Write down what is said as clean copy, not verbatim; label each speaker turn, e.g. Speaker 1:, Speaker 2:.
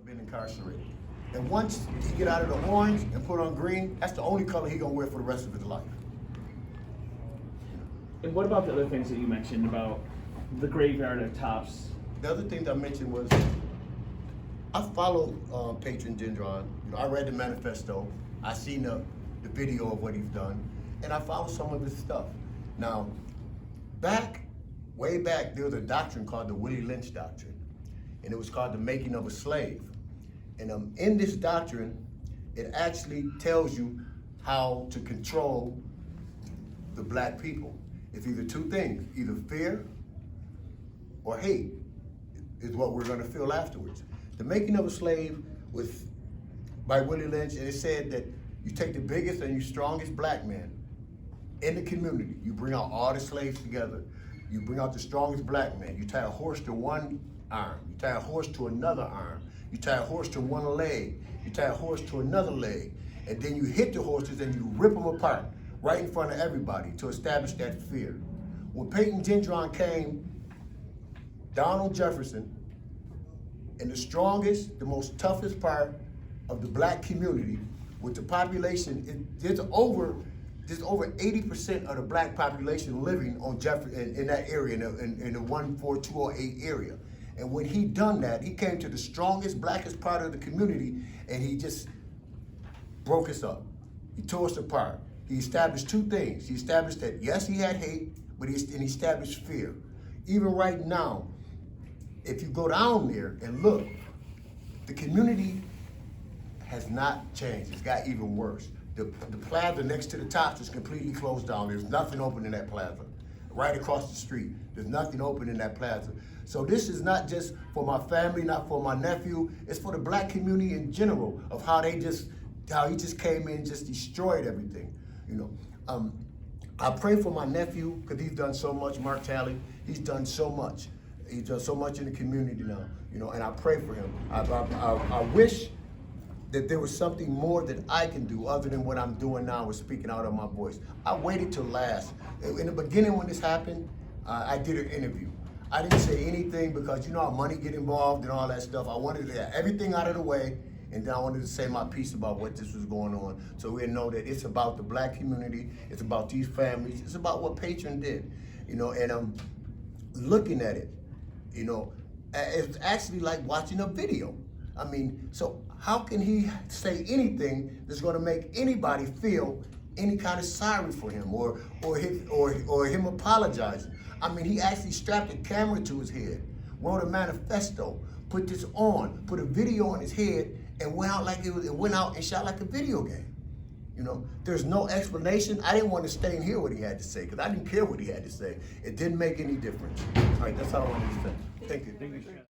Speaker 1: been incarcerated. And once he get out of the orange and put on green, that's the only color he gonna wear for the rest of his life.
Speaker 2: And what about the other things that you mentioned about the graveyard at Tops?
Speaker 1: The other thing that I mentioned was, I follow payton-gendron. I read the manifesto. I seen the video of what he's done, and I follow some of his stuff. Now, way back, there was a doctrine called the Willie Lynch doctrine, and it was called the making of a slave. And in this doctrine, it actually tells you how to control the black people. It's either two things, either fear or hate is what we're gonna feel afterwards. The making of a slave was by Willie Lynch, and it said that you take the biggest and your strongest black man in the community, you bring out all the slaves together, you bring out the strongest black man, you tie a horse to one arm, you tie a horse to another arm, you tie a horse to one leg, you tie a horse to another leg, and then you hit the horses and you rip them apart right in front of everybody to establish that fear. When payton-gendron came, Donald Jefferson, and the strongest, the most toughest part of the black community, with the population, there's over 80% of the black population living on in that area, in the 14208 area. And when he done that, he came to the strongest, blackest part of the community, and he just broke us up. He tore us apart. He established two things. He established that, yes, he had hate, but he established fear. Even right now, if you go down there and look, the community has not changed. It's got even worse. The plaza next to the Tops is completely closed down. There's nothing open in that plaza. Right across the street, there's nothing open in that plaza. So this is not just for my family, not for my nephew, it's for the black community in general, of how he just came in and just destroyed everything. I pray for my nephew, because he's done so much, Mark Talley. He's done so much. He's done so much in the community now, and I pray for him. I wish that there was something more that I can do other than what I'm doing now with speaking out of my voice. I waited till last. In the beginning when this happened, I did an interview. I didn't say anything because how money get involved and all that stuff. I wanted to get everything out of the way, and then I wanted to say my piece about what this was going on, so we know that it's about the black community, it's about these families, it's about what Payton did, and I'm looking at it, it's actually like watching a video. I mean, so how can he say anything that's going to make anybody feel any kind of sorry for him or him apologizing? I mean, he actually strapped a camera to his head, wrote a manifesto, put this on, put a video on his head, and went out and shot like a video game. There's no explanation. I didn't want to stay and hear what he had to say because I didn't care what he had to say. It didn't make any difference. All right, that's all I wanted to say. Thank you.